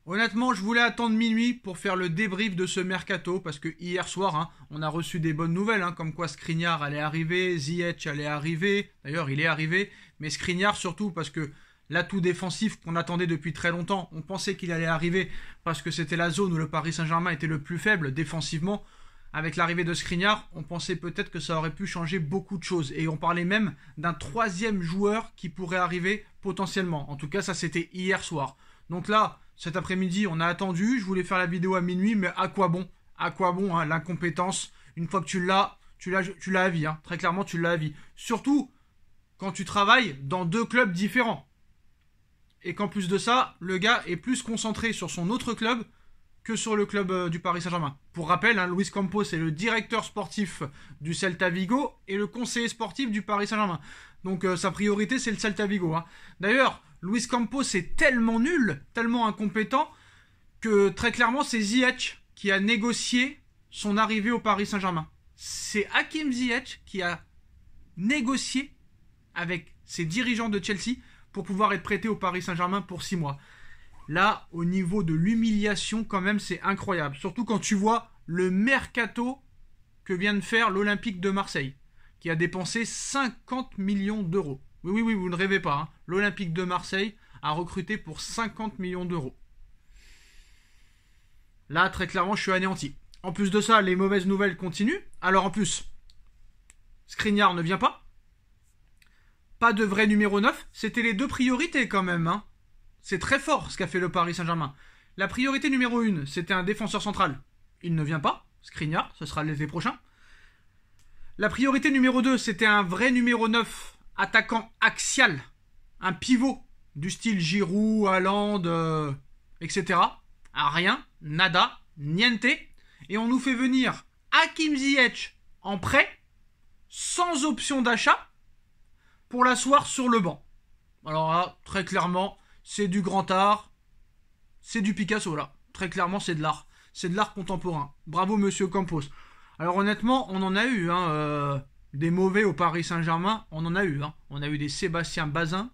Honnêtement, je voulais attendre minuit pour faire le débrief de ce mercato parce que hier soir, on a reçu des bonnes nouvelles, comme quoi Skriniar allait arriver, Ziyech allait arriver. D'ailleurs, il est arrivé, mais Skriniar surtout parce que l'atout défensif qu'on attendait depuis très longtemps, on pensait qu'il allait arriver parce que c'était la zone où le Paris Saint-Germain était le plus faible défensivement. Avec l'arrivée de Skriniar, on pensait peut-être que ça aurait pu changer beaucoup de choses. Et on parlait même d'un troisième joueur qui pourrait arriver potentiellement. En tout cas, ça c'était hier soir. Donc là, cet après-midi, on a attendu. Je voulais faire la vidéo à minuit, mais à quoi bon? À quoi bon, l'incompétence? Une fois que tu l'as à vie. Très clairement, tu l'as à vie. Surtout quand tu travailles dans deux clubs différents. Et qu'en plus de ça, le gars est plus concentré sur son autre club que sur le club du Paris Saint-Germain. Pour rappel, Luis Campos est le directeur sportif du Celta Vigo et le conseiller sportif du Paris Saint-Germain. Donc sa priorité, c'est le Celta Vigo. D'ailleurs, Luis Campos est tellement nul, tellement incompétent, que très clairement, c'est Ziyech qui a négocié son arrivée au Paris Saint-Germain. C'est Hakim Ziyech qui a négocié avec ses dirigeants de Chelsea pour pouvoir être prêté au Paris Saint-Germain pour 6 mois. Là, au niveau de l'humiliation, quand même, c'est incroyable. Surtout quand tu vois le mercato que vient de faire l'Olympique de Marseille, qui a dépensé 50 millions d'euros. Oui, vous ne rêvez pas. L'Olympique de Marseille a recruté pour 50 millions d'euros. Là, très clairement, je suis anéanti. En plus de ça, les mauvaises nouvelles continuent. Alors en plus, Skriniar ne vient pas. Pas de vrai numéro 9. C'était les deux priorités quand même. C'est très fort ce qu'a fait le Paris Saint-Germain. La priorité numéro 1, c'était un défenseur central. Il ne vient pas. Skriniar, ce sera l'été prochain. La priorité numéro 2, c'était un vrai numéro 9, attaquant axial. Un pivot du style Giroud, Haaland, etc. Rien, nada, niente. Et on nous fait venir Hakim Ziyech en prêt, sans option d'achat, pour l'asseoir sur le banc. Alors là, très clairement, c'est du grand art, c'est du Picasso là. Très clairement, c'est de l'art. C'est de l'art contemporain. Bravo Monsieur Campos. Alors honnêtement, on en a eu des mauvais au Paris Saint-Germain, on en a eu. On a eu des Sébastien Bazin,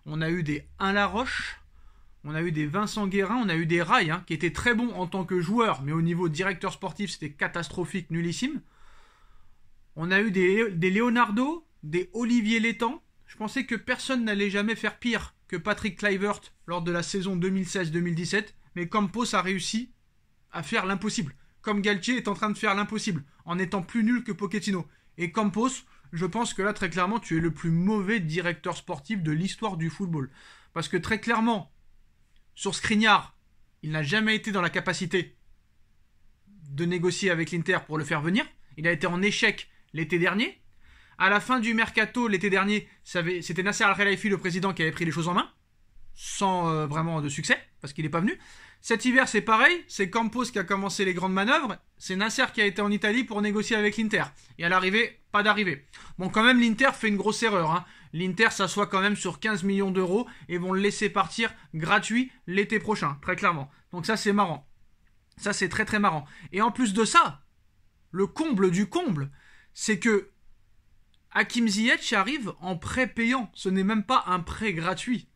on a eu des Alain Laroche, on a eu des Vincent Guérin, on a eu des Rai qui étaient très bons en tant que joueurs, mais au niveau directeur sportif, c'était catastrophique, nullissime. On a eu des Leonardo, des Olivier Létang. Je pensais que personne n'allait jamais faire pire que Patrick Kluivert lors de la saison 2016-2017, mais Campos a réussi à faire l'impossible. Comme Galtier est en train de faire l'impossible, en étant plus nul que Pochettino. Et Campos, je pense que là, très clairement, tu es le plus mauvais directeur sportif de l'histoire du football. Parce que très clairement, sur Skriniar, il n'a jamais été dans la capacité de négocier avec l'Inter pour le faire venir. Il a été en échec l'été dernier. À la fin du mercato, l'été dernier, c'était Nasser Al-Khelaifi, le président, qui avait pris les choses en main, sans vraiment de succès, parce qu'il n'est pas venu. Cet hiver, c'est pareil, c'est Campos qui a commencé les grandes manœuvres, c'est Nasser qui a été en Italie pour négocier avec l'Inter. Et à l'arrivée, pas d'arrivée. Bon, quand même, l'Inter fait une grosse erreur. L'Inter s'assoit quand même sur 15 millions d'euros et vont le laisser partir gratuit l'été prochain, très clairement. Donc ça, c'est marrant. Ça, c'est très très marrant. Et en plus de ça, le comble du comble, c'est que Hakim Ziyech arrive en prêt payant. Ce n'est même pas un prêt gratuit.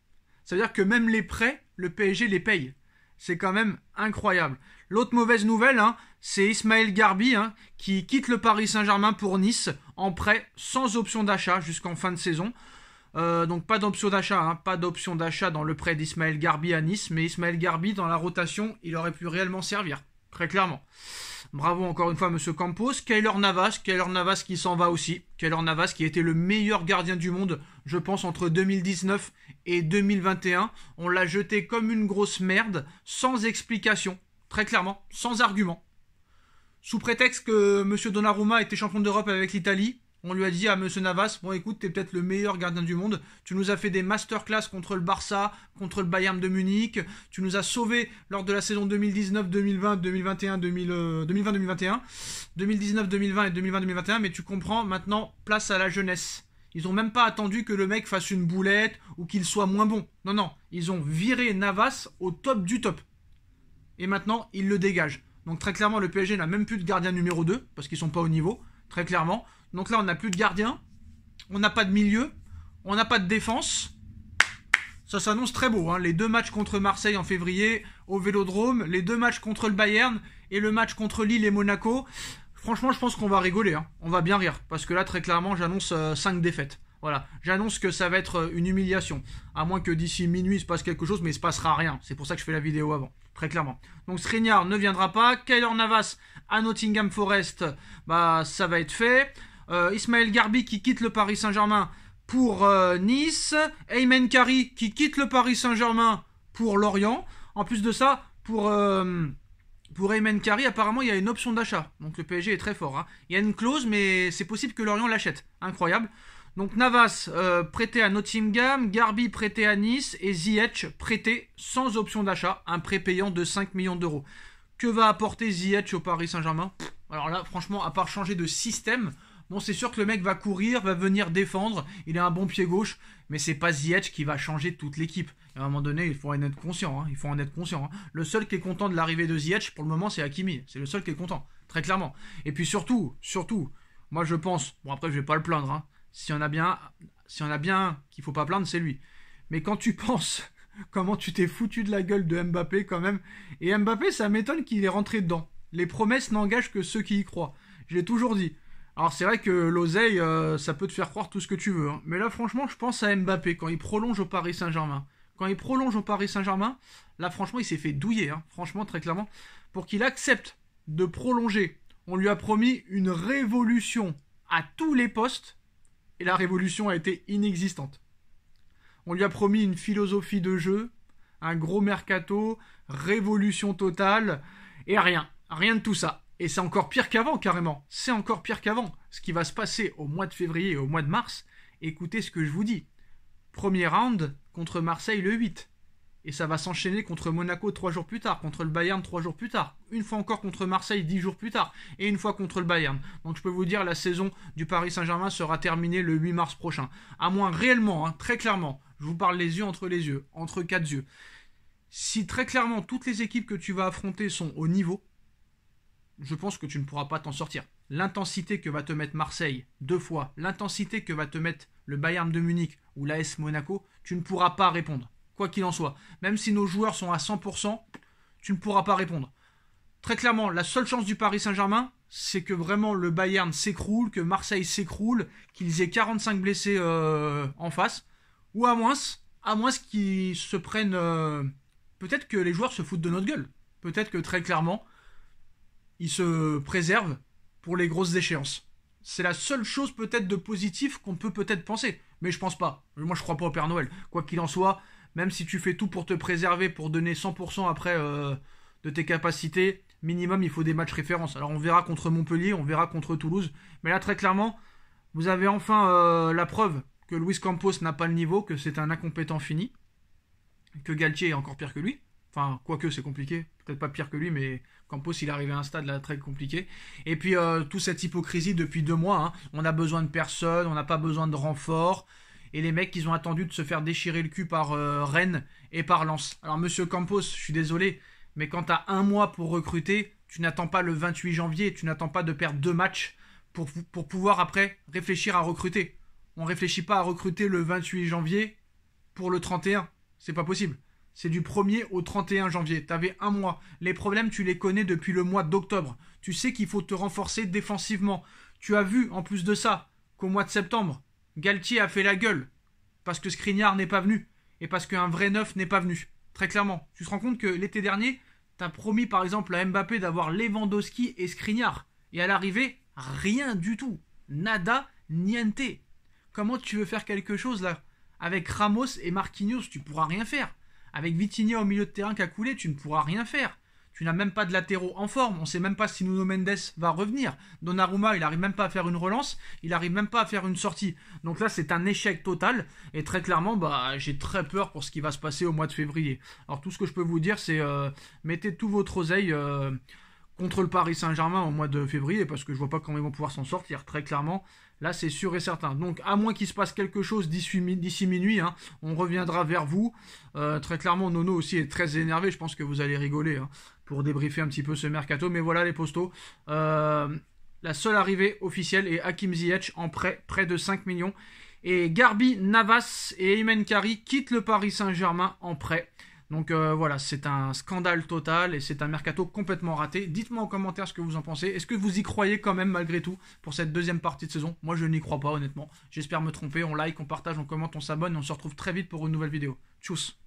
Ça veut dire que même les prêts, le PSG les paye. C'est quand même incroyable. L'autre mauvaise nouvelle, c'est Ismaël Garbi qui quitte le Paris Saint-Germain pour Nice en prêt sans option d'achat jusqu'en fin de saison. Donc pas d'option d'achat, pas d'option d'achat dans le prêt d'Ismaël Garbi à Nice, mais Ismaël Garbi dans la rotation, il aurait pu réellement servir, très clairement. Bravo encore une fois Monsieur Campos. Keylor Navas qui s'en va aussi. Keylor Navas qui a été le meilleur gardien du monde, je pense, entre 2019 et 2021. On l'a jeté comme une grosse merde, sans explication, très clairement, sans argument. Sous prétexte que Monsieur Donnarumma était champion d'Europe avec l'Italie, on lui a dit à Monsieur Navas, bon écoute, t'es peut-être le meilleur gardien du monde, tu nous as fait des masterclass contre le Barça, contre le Bayern de Munich, tu nous as sauvés lors de la saison 2019, 2020, 2021, 2020-2021, 2019, 2020 et 2020-2021, mais tu comprends, maintenant, place à la jeunesse. Ils ont même pas attendu que le mec fasse une boulette ou qu'il soit moins bon. Non, ils ont viré Navas au top du top. Et maintenant, ils le dégagent. Donc très clairement, le PSG n'a même plus de gardien numéro 2, parce qu'ils sont pas au niveau, très clairement. Donc là, on n'a plus de gardien, on n'a pas de milieu, on n'a pas de défense. Ça s'annonce très beau, hein. Les 2 matchs contre Marseille en février au Vélodrome, les 2 matchs contre le Bayern et le match contre Lille et Monaco. Franchement, je pense qu'on va rigoler, hein. On va bien rire, parce que là, très clairement, j'annonce 5 défaites. Voilà, j'annonce que ça va être une humiliation. À moins que d'ici minuit, il se passe quelque chose, mais il se passera rien. C'est pour ça que je fais la vidéo avant, très clairement. Donc Skriniar ne viendra pas. Keylor Navas à Nottingham Forest, bah ça va être fait. Ismaël Garbi qui quitte le Paris Saint-Germain pour Nice. Aymen Kari qui quitte le Paris Saint-Germain pour Lorient. En plus de ça, pour Aymen Kari, apparemment, il y a une option d'achat. Donc le PSG est très fort, hein. Il y a une clause, mais c'est possible que Lorient l'achète. Incroyable. Donc Navas prêté à Nottingham, Garbi prêté à Nice et Ziyech prêté sans option d'achat, un prêt payant de 5 millions d'euros. Que va apporter Ziyech au Paris Saint-Germain? Alors là, franchement, à part changer de système, bon, c'est sûr que le mec va courir, va venir défendre, il a un bon pied gauche, mais c'est pas Ziyech qui va changer toute l'équipe. À un moment donné, il faut en être conscient, hein. Il faut en être conscient, hein. Le seul qui est content de l'arrivée de Ziyech, pour le moment, c'est Hakimi. C'est le seul qui est content, très clairement. Et puis surtout, moi je pense, bon après je vais pas le plaindre, hein. S'il y en a bien qu'il faut pas plaindre, c'est lui. Mais quand tu penses comment tu t'es foutu de la gueule de Mbappé quand même, et Mbappé, ça m'étonne qu'il est rentré dedans. Les promesses n'engagent que ceux qui y croient. Je l'ai toujours dit. Alors c'est vrai que l'oseille, ça peut te faire croire tout ce que tu veux, hein. Mais là franchement, je pense à Mbappé quand il prolonge au Paris Saint-Germain. Là franchement, il s'est fait douiller, hein. Franchement, très clairement. Pour qu'il accepte de prolonger, on lui a promis une révolution à tous les postes. Et la révolution a été inexistante. On lui a promis une philosophie de jeu, un gros mercato, révolution totale, et rien de tout ça. Et c'est encore pire qu'avant, carrément. C'est encore pire qu'avant. Ce qui va se passer au mois de février et au mois de mars, écoutez ce que je vous dis. Premier round contre Marseille le 8. Et ça va s'enchaîner contre Monaco 3 jours plus tard, contre le Bayern 3 jours plus tard, une fois encore contre Marseille 10 jours plus tard, et une fois contre le Bayern. Donc je peux vous dire, la saison du Paris Saint-Germain sera terminée le 8 mars prochain. À moins réellement, hein, très clairement, je vous parle les yeux, entre 4 yeux. Si très clairement toutes les équipes que tu vas affronter sont au niveau, je pense que tu ne pourras pas t'en sortir. L'intensité que va te mettre Marseille 2 fois, l'intensité que va te mettre le Bayern de Munich ou l'AS Monaco, tu ne pourras pas répondre. Quoi qu'il en soit, même si nos joueurs sont à 100%, tu ne pourras pas répondre. Très clairement, la seule chance du Paris Saint-Germain, c'est que vraiment le Bayern s'écroule, que Marseille s'écroule, qu'ils aient 45 blessés en face, ou à moins qu'ils se prennent... peut-être que les joueurs se foutent de notre gueule. Peut-être que très clairement, ils se préservent pour les grosses échéances. C'est la seule chose peut-être de positif qu'on peut peut-être penser. Mais je pense pas. Moi, je crois pas au Père Noël. Quoi qu'il en soit... Même si tu fais tout pour te préserver, pour donner 100% après de tes capacités, minimum, il faut des matchs références. Alors on verra contre Montpellier, on verra contre Toulouse. Mais là, très clairement, vous avez enfin la preuve que Luis Campos n'a pas le niveau, que c'est un incompétent fini, que Galtier est encore pire que lui. Enfin, quoique c'est compliqué. Peut-être pas pire que lui, mais Campos, il est arrivé à un stade là très compliqué. Et puis, toute cette hypocrisie depuis 2 mois. Hein, on a besoin de personne, on n'a pas besoin de renfort. Et les mecs, ils ont attendu de se faire déchirer le cul par Rennes et par Lens. Alors, monsieur Campos, je suis désolé, mais quand t'as 1 mois pour recruter, tu n'attends pas le 28 janvier, tu n'attends pas de perdre 2 matchs pour pouvoir après réfléchir à recruter. On réfléchit pas à recruter le 28 janvier pour le 31. C'est pas possible. C'est du 1er au 31 janvier. T'avais 1 mois. Les problèmes, tu les connais depuis le mois d'octobre. Tu sais qu'il faut te renforcer défensivement. Tu as vu, en plus de ça, qu'au mois de septembre, Galtier a fait la gueule parce que Skriniar n'est pas venu et parce qu'un vrai neuf n'est pas venu. Très clairement. Tu te rends compte que l'été dernier, t'as promis par exemple à Mbappé d'avoir Lewandowski et Skriniar. Et à l'arrivée, rien du tout. Nada, niente. Comment tu veux faire quelque chose là? Avec Ramos et Marquinhos, tu pourras rien faire. Avec Vitinha au milieu de terrain qui a coulé, tu ne pourras rien faire. Tu n'as même pas de latéraux en forme. On ne sait même pas si Nuno Mendes va revenir. Donnarumma, il n'arrive même pas à faire une relance. Il n'arrive même pas à faire une sortie. Donc là, c'est un échec total. Et très clairement, j'ai très peur pour ce qui va se passer au mois de février. Alors tout ce que je peux vous dire, c'est mettez tout votre oseille contre le Paris Saint-Germain au mois de février. Parce que je vois pas comment ils vont pouvoir s'en sortir. Très clairement, là, c'est sûr et certain. Donc à moins qu'il se passe quelque chose d'ici minuit, hein, on reviendra vers vous. Très clairement, Nono aussi est très énervé. Je pense que vous allez rigoler, hein, pour débriefer un petit peu ce mercato. Mais voilà les postos. La seule arrivée officielle est Hakim Ziyech en prêt de 5 millions. Et Garbi, Navas et Aymen Kari quittent le Paris Saint-Germain en prêt. Donc voilà, c'est un scandale total et c'est un mercato complètement raté. Dites-moi en commentaire ce que vous en pensez. Est-ce que vous y croyez quand même malgré tout pour cette deuxième partie de saison? Moi je n'y crois pas honnêtement. J'espère me tromper. On like, on partage, on commente, on s'abonne et on se retrouve très vite pour une nouvelle vidéo. Tchuss.